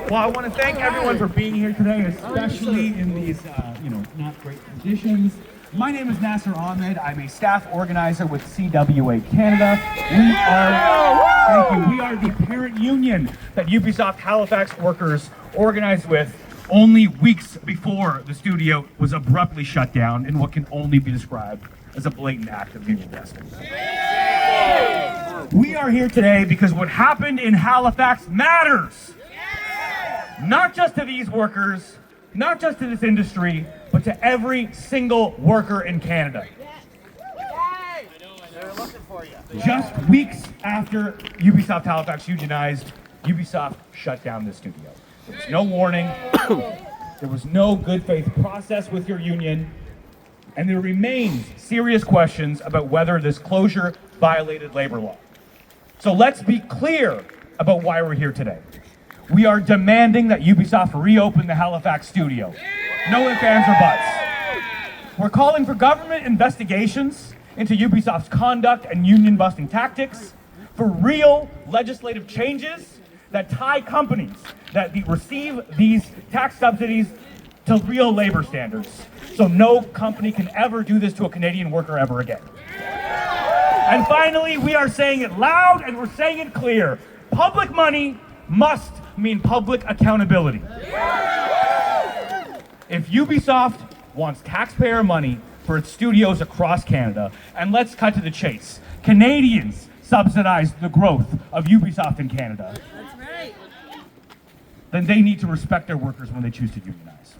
Well, I want to thank everyone for being here today, especially in these, not great conditions. My name is Naser Ahmed. I'm a staff organizer with CWA Canada. We are the parent union that Ubisoft Halifax workers organized with only weeks before the studio was abruptly shut down in what can only be described as a blatant act of union busting. We are here today because what happened in Halifax matters. Not just to these workers, not just to this industry, but to every single worker in Canada. Just weeks after Ubisoft Halifax unionized, Ubisoft shut down the studio. There was no warning, there was no good faith process with your union, and there remains serious questions about whether this closure violated labor law. So let's be clear about why we're here today. We are demanding that Ubisoft reopen the Halifax studio. No ifs, ands, or buts. We're calling for government investigations into Ubisoft's conduct and union-busting tactics, for real legislative changes that tie companies that receive these tax subsidies to real labor standards, so no company can ever do this to a Canadian worker ever again. And finally, we are saying it loud and we're saying it clear. Public money must mean public accountability. If Ubisoft wants taxpayer money for its studios across Canada, and let's cut to the chase, Canadians subsidize the growth of Ubisoft in Canada. That's right. Then they need to respect their workers when they choose to unionize.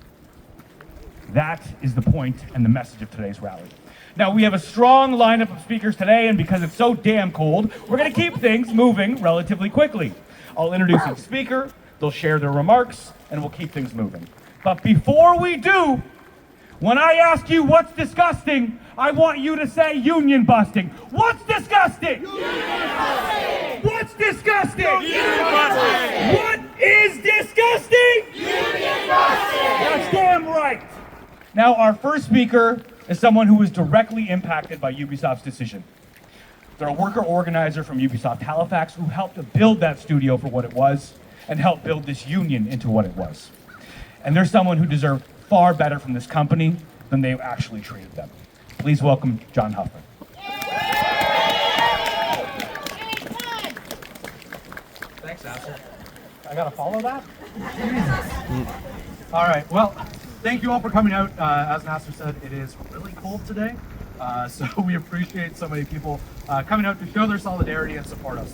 That is the point and the message of today's rally. Now, we have a strong lineup of speakers today, and because it's so damn cold, we're going to keep things moving relatively quickly. I'll introduce each speaker, they'll share their remarks, and we'll keep things moving. But before we do, when I ask you what's disgusting, I want you to say union busting. What's disgusting? Union busting! What's disgusting? Union busting! What is disgusting? Union busting! That's damn right. Now, our first speaker is someone who was directly impacted by Ubisoft's decision. They're a worker organizer from Ubisoft Halifax who helped to build that studio for what it was and helped build this union into what it was. And there's someone who deserved far better from this company than they actually treated them. Please welcome John Huffman. Thanks, Naser. I gotta follow that? All right, well, thank you all for coming out. As Naser said, it is really cold today. So we appreciate so many people coming out to show their solidarity and support us.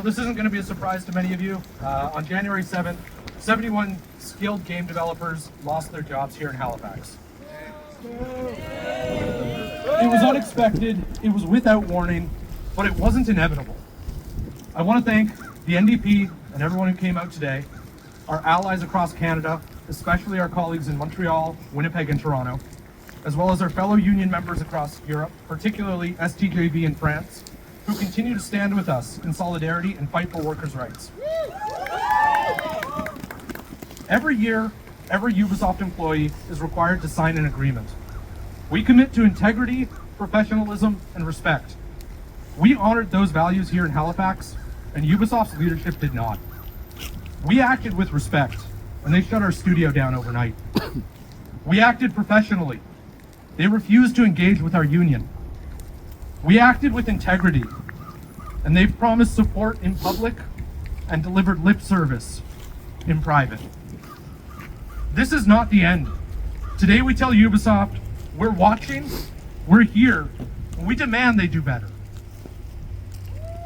This isn't going to be a surprise to many of you. On January 7th, 71 skilled game developers lost their jobs here in Halifax. It was unexpected, it was without warning, but it wasn't inevitable. I want to thank the NDP and everyone who came out today, our allies across Canada, especially our colleagues in Montreal, Winnipeg, and Toronto, as well as our fellow union members across Europe, particularly STJV in France, who continue to stand with us in solidarity and fight for workers' rights. Every year, every Ubisoft employee is required to sign an agreement. We commit to integrity, professionalism, and respect. We honored those values here in Halifax, and Ubisoft's leadership did not. We acted with respect, and they shut our studio down overnight. We acted professionally. They refused to engage with our union. We acted with integrity, and they've promised support in public and delivered lip service in private. This is not the end. Today we tell Ubisoft, we're watching, we're here, and we demand they do better.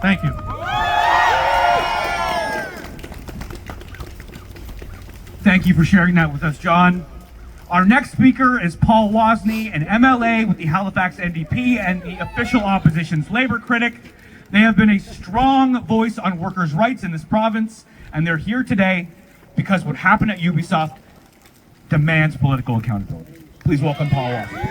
Thank you. Thank you for sharing that with us, John. Our next speaker is Paul Wozney, an MLA with the Halifax NDP and the official opposition's labor critic. They have been a strong voice on workers' rights in this province, and they're here today because what happened at Ubisoft demands political accountability. Please welcome Paul Wozney.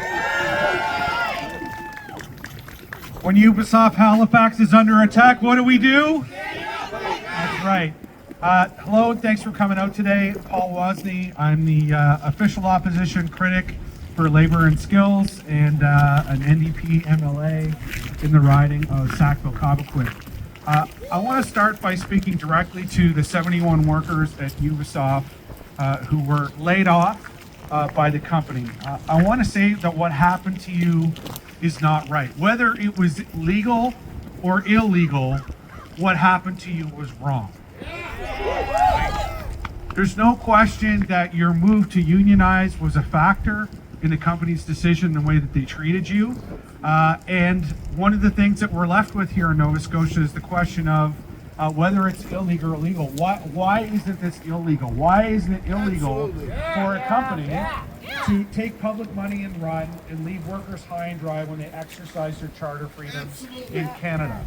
When Ubisoft Halifax is under attack, what do? That's right. Hello, and thanks for coming out today. Paul Wozney. I'm the official opposition critic for Labor and Skills and an NDP MLA in the riding of Sackville-Cobequid. I want to start by speaking directly to the 71 workers at Ubisoft who were laid off by the company. I want to say that what happened to you is not right. Whether it was legal or illegal, what happened to you was wrong. There's no question that your move to unionize was a factor in the company's decision, the way that they treated you. And one of the things that we're left with here in Nova Scotia is the question of whether it's illegal or legal. Why isn't this illegal? Why isn't it illegal for a company to take public money and run and leave workers high and dry when they exercise their charter freedoms in Canada?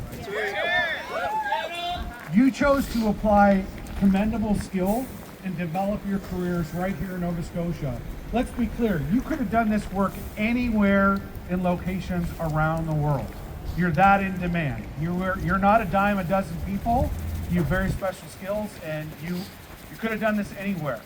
You chose to apply commendable skill and develop your careers right here in Nova Scotia. Let's be clear, you could have done this work anywhere in locations around the world. You're that in demand. You're not a dime a dozen people. You have very special skills, and you could have done this anywhere.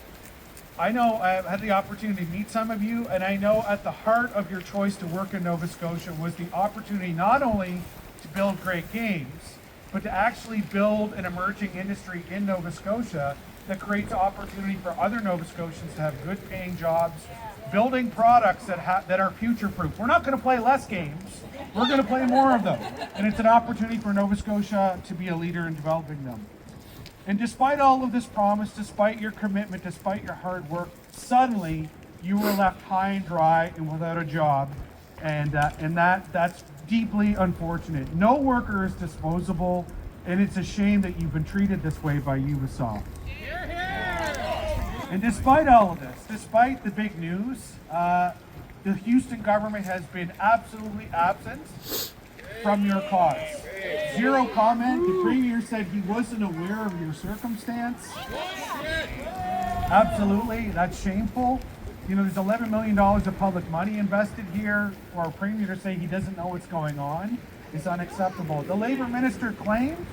I know I've had the opportunity to meet some of you, and I know at the heart of your choice to work in Nova Scotia was the opportunity not only to build great games, but to actually build an emerging industry in Nova Scotia that creates opportunity for other Nova Scotians to have good paying jobs, building products that are future-proof. We're not going to play less games, we're going to play more of them. And it's an opportunity for Nova Scotia to be a leader in developing them. And despite all of this promise, despite your commitment, despite your hard work, suddenly you were left high and dry and without a job. And that's deeply unfortunate. No worker is disposable, and it's a shame that you've been treated this way by Ubisoft. And despite all of this, despite the big news, the Houston government has been absolutely absent from your cause. Zero comment. The Premier said he wasn't aware of your circumstance. Absolutely, that's shameful. You know, there's $11 million of public money invested here. For our Premier to say he doesn't know what's going on is unacceptable. The Labour Minister claimed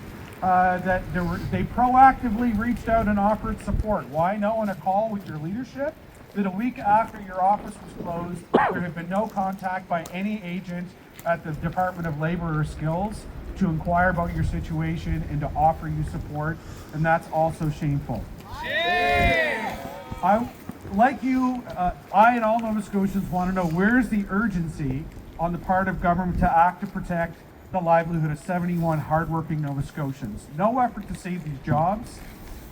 that they proactively reached out and offered support. Why no in a call with your leadership? That a week after your office was closed, there had been no contact by any agent at the Department of Labor or Skills to inquire about your situation and to offer you support, and that's also shameful. Like you, I and all Nova Scotians want to know, where's the urgency on the part of government to act to protect the livelihood of 71 hardworking Nova Scotians? No effort to save these jobs,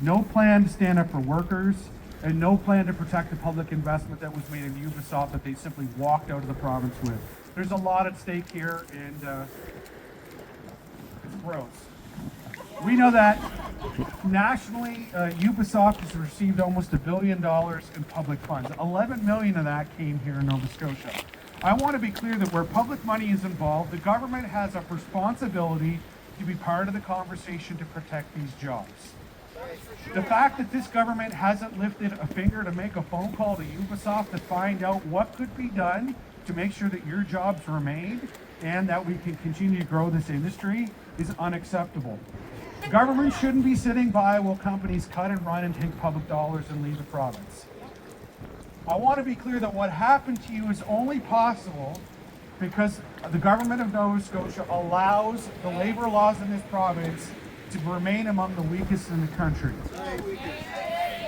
no plan to stand up for workers, and no plan to protect the public investment that was made in Ubisoft that they simply walked out of the province with. There's a lot at stake here, and it's gross. We know that nationally, Ubisoft has received almost $1 billion in public funds. 11 million of that came here in Nova Scotia. I want to be clear that where public money is involved, the government has a responsibility to be part of the conversation to protect these jobs. The fact that this government hasn't lifted a finger to make a phone call to Ubisoft to find out what could be done to make sure that your jobs remain and that we can continue to grow this industry is unacceptable. Government shouldn't be sitting by while companies cut and run and take public dollars and leave the province. I want to be clear that what happened to you is only possible because the government of Nova Scotia allows the labor laws in this province to remain among the weakest in the country.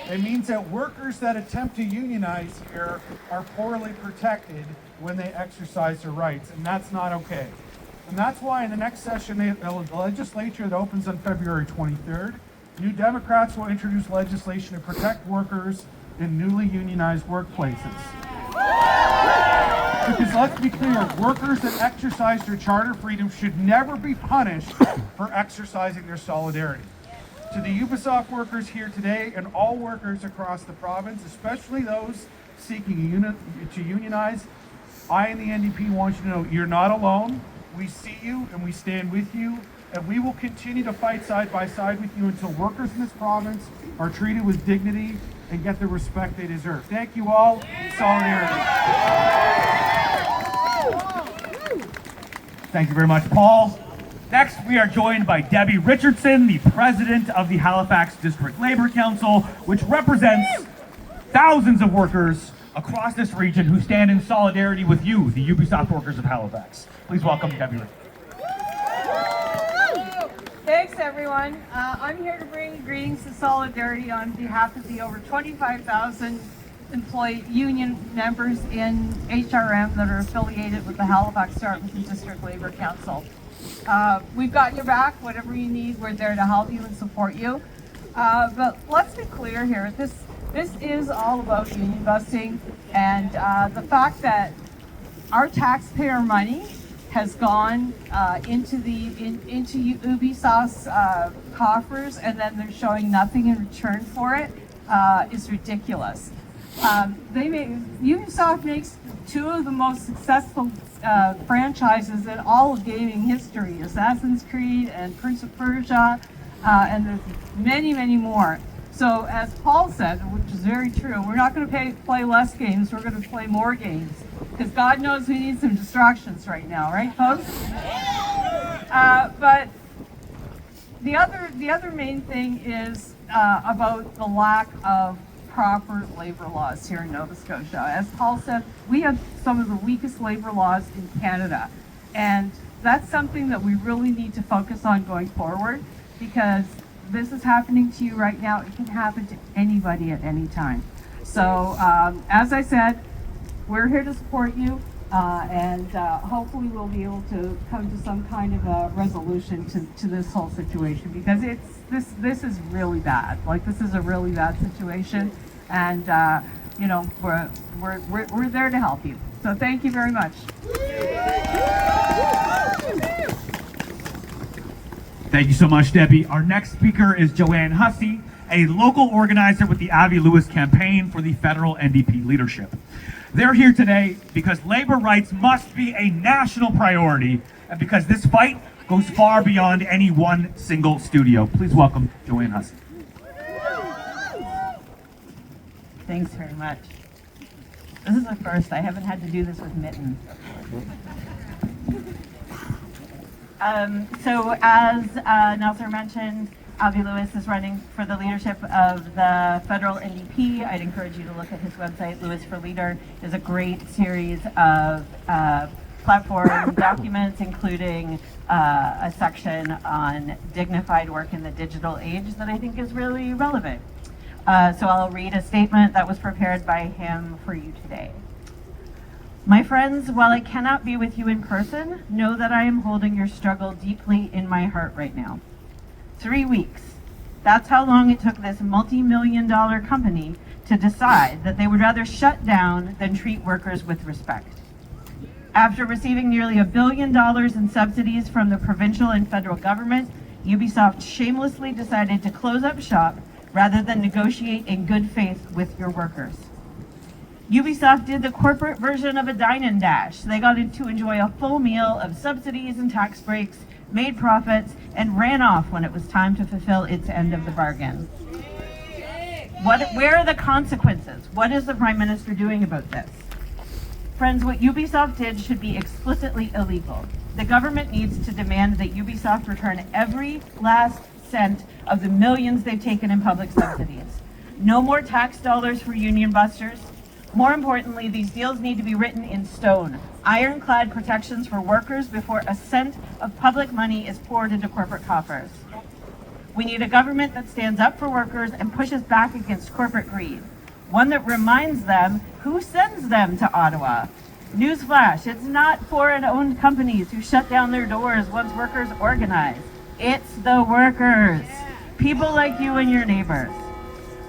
It means that workers that attempt to unionize here are poorly protected when they exercise their rights, and that's not okay. And that's why in the next session, the legislature that opens on February 23rd, New Democrats will introduce legislation to protect workers in newly unionized workplaces. Because let's be clear, workers that exercise their charter freedom should never be punished for exercising their solidarity. To the Ubisoft workers here today and all workers across the province, especially those seeking to unionize, I and the NDP want you to know you're not alone. We see you and we stand with you, and we will continue to fight side by side with you until workers in this province are treated with dignity and get the respect they deserve. Thank you all. Solidarity. Thank you very much, Paul. Next, we are joined by Debbie Richardson, the president of the Halifax District Labour Council, which represents thousands of workers across this region who stand in solidarity with you, the Ubisoft Workers of Halifax. Please welcome Debbie Richardson. Thanks, everyone. I'm here to bring greetings to solidarity on behalf of the over 25,000 employee union members in HRM that are affiliated with the Halifax Dartmouth District Labour Council. We've got your back. Whatever you need, we're there to help you and support you. But let's be clear here. This is all about union busting, and the fact that our taxpayer money has gone into Ubisoft's coffers, and then they're showing nothing in return for it is ridiculous. Ubisoft makes two of the most successful franchises in all of gaming history: Assassin's Creed and Prince of Persia, and there's many, many more. So as Paul said, which is very true, we're not going to play less games, we're going to play more games. Because God knows we need some distractions right now, right folks? But the other main thing is about the lack of proper labor laws here in Nova Scotia. As Paul said, we have some of the weakest labor laws in Canada. And that's something that we really need to focus on going forward, because this is happening to you right now. It can happen to anybody at any time. So as I said, we're here to support you, and hopefully we'll be able to come to some kind of a resolution to this whole situation, because this is really bad. Like, this is a really bad situation, and you know, we're there to help you. So thank you very much. Thank you so much, Debbie. Our next speaker is Joanne Hussey, a local organizer with the Avi Lewis Campaign for the federal NDP leadership. They're here today because labor rights must be a national priority, and because this fight goes far beyond any one single studio. Please welcome Joanne Hussey. Thanks very much. This is a first. I haven't had to do this with mittens. So as Naser mentioned, Avi Lewis is running for the leadership of the federal NDP. I'd encourage you to look at his website. Lewis for Leader is a great series of platform documents, including a section on dignified work in the digital age that I think is really relevant. So I'll read a statement that was prepared by him for you today. My friends, while I cannot be with you in person, know that I am holding your struggle deeply in my heart right now. 3 weeks. That's how long it took this multi-million-dollar company to decide that they would rather shut down than treat workers with respect. After receiving nearly $1 billion in subsidies from the provincial and federal government, Ubisoft shamelessly decided to close up shop rather than negotiate in good faith with your workers. Ubisoft did the corporate version of a dine and dash. They got to enjoy a full meal of subsidies and tax breaks, made profits, and ran off when it was time to fulfill its end of the bargain. Where are the consequences? What is the Prime Minister doing about this? Friends, what Ubisoft did should be explicitly illegal. The government needs to demand that Ubisoft return every last cent of the millions they've taken in public subsidies. No more tax dollars for union busters. More importantly, these deals need to be written in stone. Ironclad protections for workers before a cent of public money is poured into corporate coffers. We need a government that stands up for workers and pushes back against corporate greed. One that reminds them who sends them to Ottawa. Newsflash, it's not foreign-owned companies who shut down their doors once workers organize. It's the workers. People like you and your neighbors.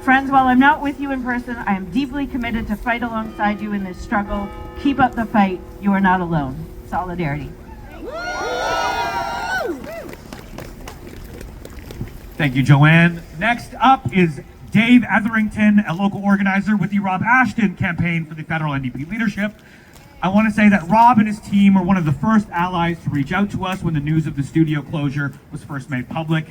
Friends, while I'm not with you in person, I am deeply committed to fight alongside you in this struggle. Keep up the fight. You are not alone. Solidarity. Thank you, Joanne. Next up is Dave Etherington, a local organizer with the Rob Ashton Campaign for the federal NDP leadership. I want to say that Rob and his team were one of the first allies to reach out to us when the news of the studio closure was first made public.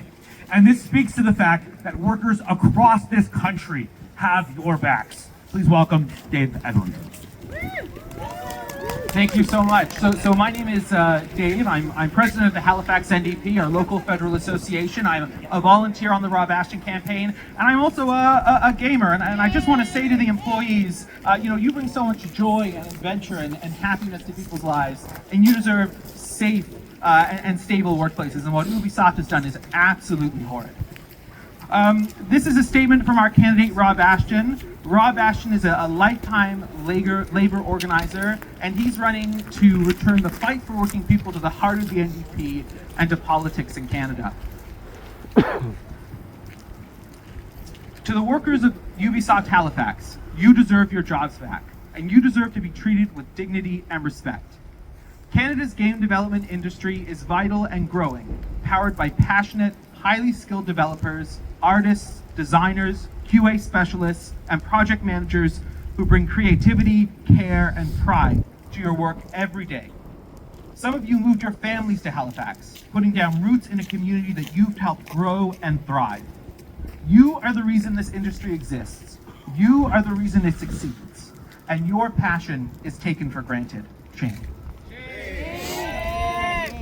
And this speaks to the fact that workers across this country have your backs. Please welcome Dave Etherington. Thank you so much. So my name is Dave. I'm president of the Halifax NDP, our local federal association. I'm a volunteer on the Rob Ashton campaign, and I'm also a gamer. And I just want to say to the employees, you bring so much joy and adventure and happiness to people's lives, and you deserve safe and stable workplaces. And what Ubisoft has done is absolutely horrid. This is a statement from our candidate, Rob Ashton. Rob Ashton is a lifetime labor organizer, and he's running to return the fight for working people to the heart of the NDP and to politics in Canada. To the workers of Ubisoft Halifax, you deserve your jobs back, and you deserve to be treated with dignity and respect. Canada's game development industry is vital and growing, powered by passionate, highly skilled developers, artists, designers, QA specialists, and project managers who bring creativity, care, and pride to your work every day. Some of you moved your families to Halifax, putting down roots in a community that you've helped grow and thrive. You are the reason this industry exists. You are the reason it succeeds. And your passion is taken for granted. Shame.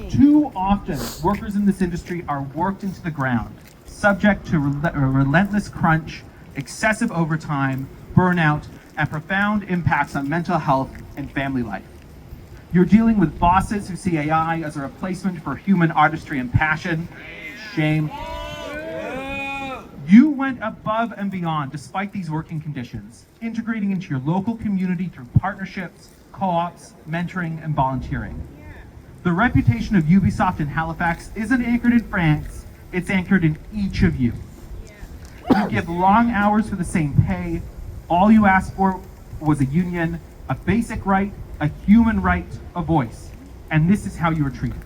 Too often, workers in this industry are worked into the ground, subject to relentless crunch, excessive overtime, burnout, and profound impacts on mental health and family life. You're dealing with bosses who see AI as a replacement for human artistry and passion. Shame. You went above and beyond despite these working conditions, integrating into your local community through partnerships, co-ops, mentoring, and volunteering. The reputation of Ubisoft in Halifax isn't anchored in France, it's anchored in each of you. You give long hours for the same pay. All you asked for was a union, a basic right, a human right, a voice. And this is how you were treated.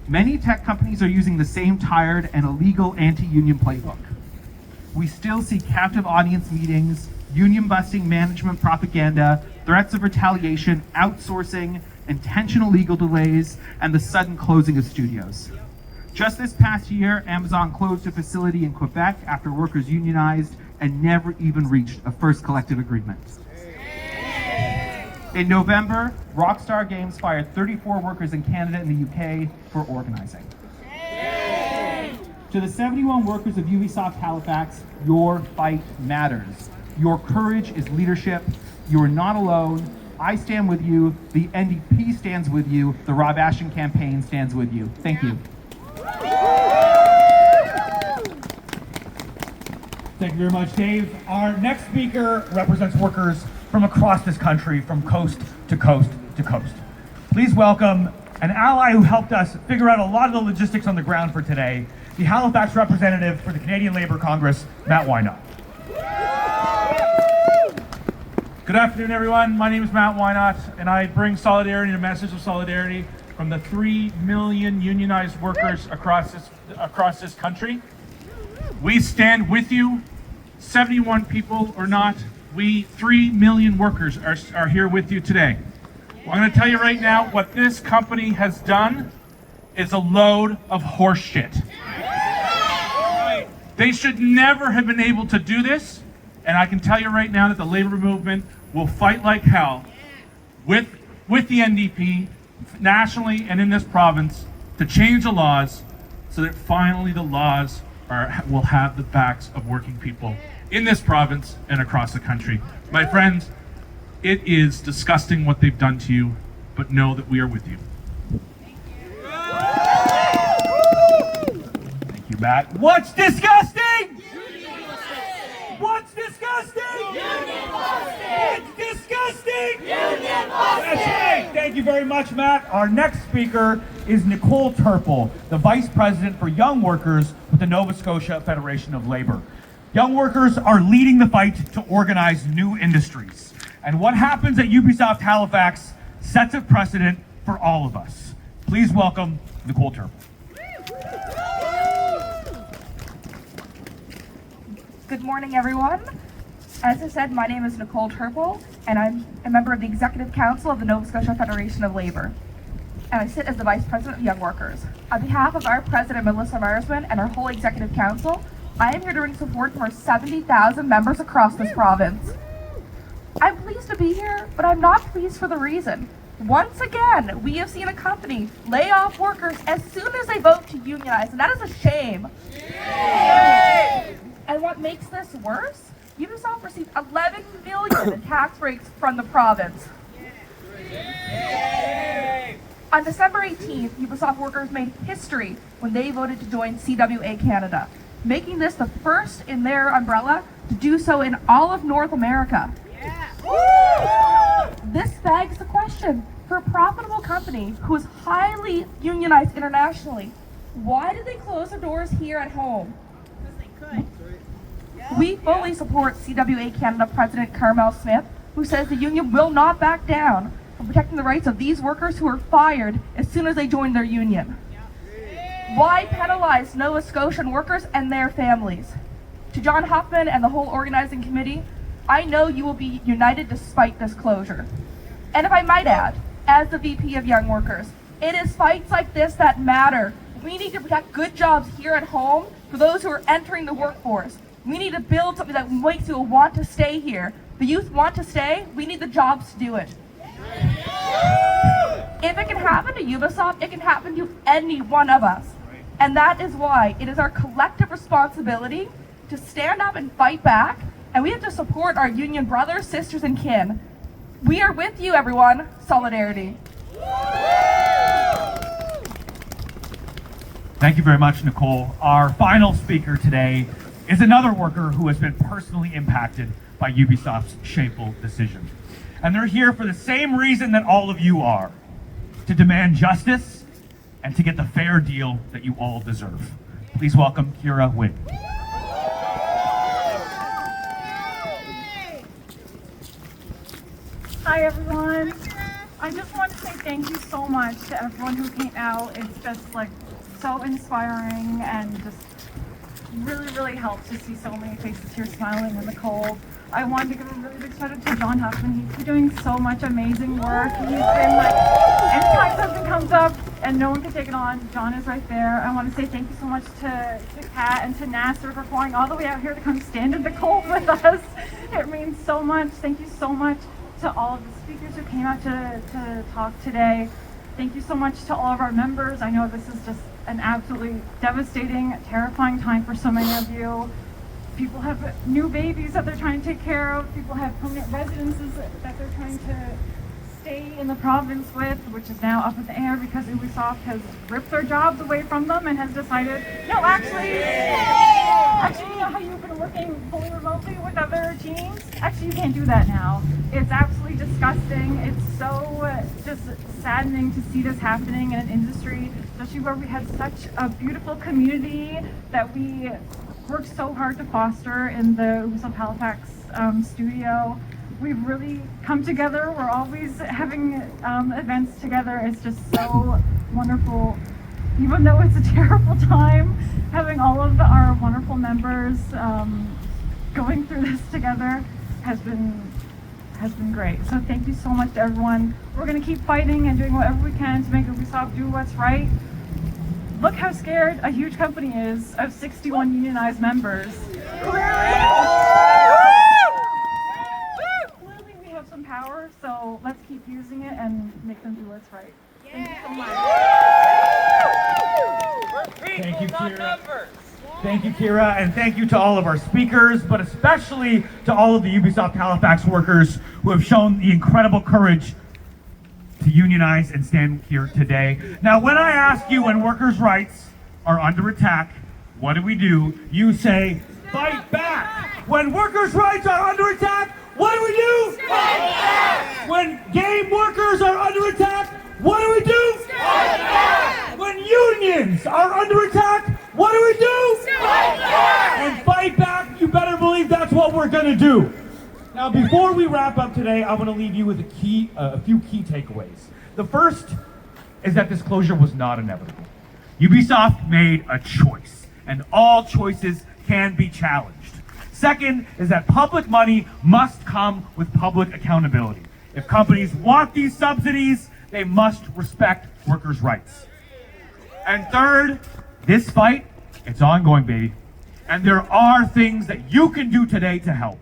Many tech companies are using the same tired and illegal anti-union playbook. We still see captive audience meetings, union-busting management propaganda, threats of retaliation, outsourcing, intentional legal delays, and the sudden closing of studios. Just this past year, Amazon closed a facility in Quebec after workers unionized and never even reached a first collective agreement. In November, Rockstar Games fired 34 workers in Canada and the UK for organizing. To the 71 workers of Ubisoft Halifax, your fight matters. Your courage is leadership. You are not alone. I stand with you. The NDP stands with you. The Rob Ashton Campaign stands with you. Thank you. Thank you very much, Dave. Our next speaker represents workers from across this country, from coast to coast to coast. Please welcome an ally who helped us figure out a lot of the logistics on the ground for today, the Halifax representative for the Canadian Labour Congress, Matt Whynott. Good afternoon, everyone. My name is Matt Whynott, and I bring solidarity and a message of solidarity from the 3 million unionized workers across this country. We stand with you, 71 people or not. We 3 million workers are here with you today. Well, I'm going to tell you right now, what this company has done is a load of horse shit. They should never have been able to do this, and I can tell you right now that the labor movement will fight like hell with the NDP nationally and in this province to change the laws so that finally the laws will have the backs of working people in this province and across the country. My friends, it is disgusting what they've done to you, but know that we are with you. Thank you, Matt. What's disgusting? What's disgusting? It's disgusting! That's right. Thank you very much, Matt. Our next speaker is Nicole Turple, the Vice President for Young Workers with the Nova Scotia Federation of Labour. Young workers are leading the fight to organize new industries. And what happens at Ubisoft Halifax sets a precedent for all of us. Please welcome Nicole Turple. Good morning, everyone. As I said, my name is Nicole Turple, and I'm a member of the Executive Council of the Nova Scotia Federation of Labour. And I sit as the Vice President of Young Workers. On behalf of our President, Melissa Marsman, and our whole Executive Council, I am here to bring support from our 70,000 members across this province. I'm pleased to be here, but I'm not pleased for the reason. Once again, we have seen a company lay off workers as soon as they vote to unionize, and that is a shame. Yay! And what makes this worse? Ubisoft received $11 million in tax breaks from the province. On December 18th, Ubisoft workers made history when they voted to join CWA Canada, making this the first in their umbrella to do so in all of North America. This begs the question, for a profitable company who is highly unionized internationally, why did they close their doors here at home? Because they could. We fully support CWA Canada President Carmel Smith, who says the union will not back down from protecting the rights of these workers who are fired as soon as they join their union. Why penalize Nova Scotian workers and their families? To John Huffman and the whole organizing committee, I know you will be united despite this closure. And if I might add, as the VP of Young Workers, it is fights like this that matter. We need to protect good jobs here at home for those who are entering the workforce. We need to build something that makes people want to stay here. The youth want to stay, we need the jobs to do it. If it can happen to Ubisoft, it can happen to any one of us. And that is why it is our collective responsibility to stand up and fight back, and we have to support our union brothers, sisters, and kin. We are with you, everyone. Solidarity. Thank you very much, Nicole. Our final speaker today is another worker who has been personally impacted by Ubisoft's shameful decision. And they're here for the same reason that all of you are, to demand justice and to get the fair deal that you all deserve. Please welcome Kira Wigg. Hi everyone. I just want to say thank you so much to everyone who came out. It's just like so inspiring and just really helps to see so many faces here smiling in the cold. I wanted to give a really big shout out to John Huffman. He's been doing so much amazing work. He's been like, anytime something comes up and no one can take it on, John is right there. I want to say thank you so much to Kat and to Naser for flying all the way out here to come stand in the cold with us. It means so much. Thank you so much to all of the speakers who came out to talk today. Thank you so much to all of our members. I know this is just an absolutely devastating, terrifying time for so many of you. People have new babies that they're trying to take care of. People have permanent residences that they're trying to stay in the province with, which is now up in the air because Ubisoft has ripped their jobs away from them and has decided, no, actually, you know how you've been working fully remotely with other teams? Actually, you can't do that now. It's absolutely disgusting. It's so just saddening to see this happening in an industry, especially where we had such a beautiful community that we worked so hard to foster in the Ubisoft Halifax studio. We've really come together. We're always having events together. It's just so wonderful. Even though it's a terrible time, having all of our wonderful members going through this together has been great. So thank you so much to everyone. We're going to keep fighting and doing whatever we can to make Ubisoft do what's right. Look how scared a huge company is of 61 unionized members. Clearly we have some power, so let's keep using it and make them do what's right. Thank you so much. Thank you, Kira. Thank you, Kira, and thank you to all of our speakers, but especially to all of the Ubisoft Halifax workers who have shown the incredible courage to unionize and stand here today. Now, when I ask you when workers' rights are under attack, what do? You say, fight back. When workers' rights are under attack, what do? Fight back. When game workers are under attack, what do? Fight back. When unions are under attack, what do? Fight back. And fight back, you better believe that's what we're gonna do. Now, before we wrap up today, I want to leave you with a few key takeaways. The first is that this closure was not inevitable. Ubisoft made a choice, and all choices can be challenged. Second is that public money must come with public accountability. If companies want these subsidies, they must respect workers' rights. And third, this fight, it's ongoing, baby. And there are things that you can do today to help.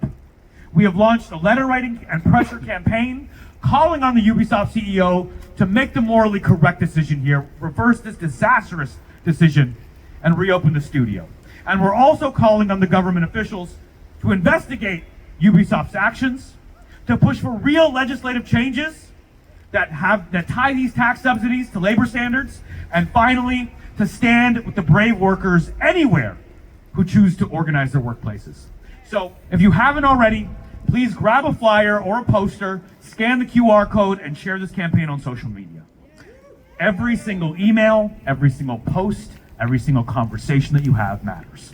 We have launched a letter writing and pressure campaign calling on the Ubisoft CEO to make the morally correct decision here, reverse this disastrous decision, and reopen the studio. And we're also calling on the government officials to investigate Ubisoft's actions, to push for real legislative changes, that tie these tax subsidies to labor standards, and finally, to stand with the brave workers anywhere who choose to organize their workplaces. So if you haven't already, please grab a flyer or a poster, scan the QR code, and share this campaign on social media. Every single email, every single post, every single conversation that you have matters.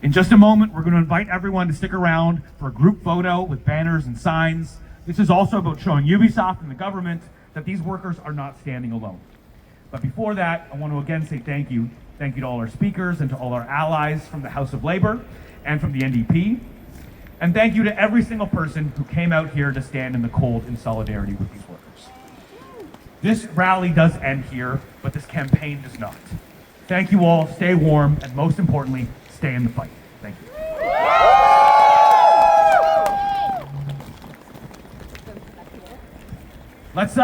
In just a moment, we're going to invite everyone to stick around for a group photo with banners and signs. This is also about showing Ubisoft and the government that these workers are not standing alone. But before that, I want to again say thank you. Thank you to all our speakers and to all our allies from the House of Labor and from the NDP. And thank you to every single person who came out here to stand in the cold in solidarity with these workers. This rally does end here, but this campaign does not. Thank you all, stay warm, and most importantly, stay in the fight. Thank you. Let's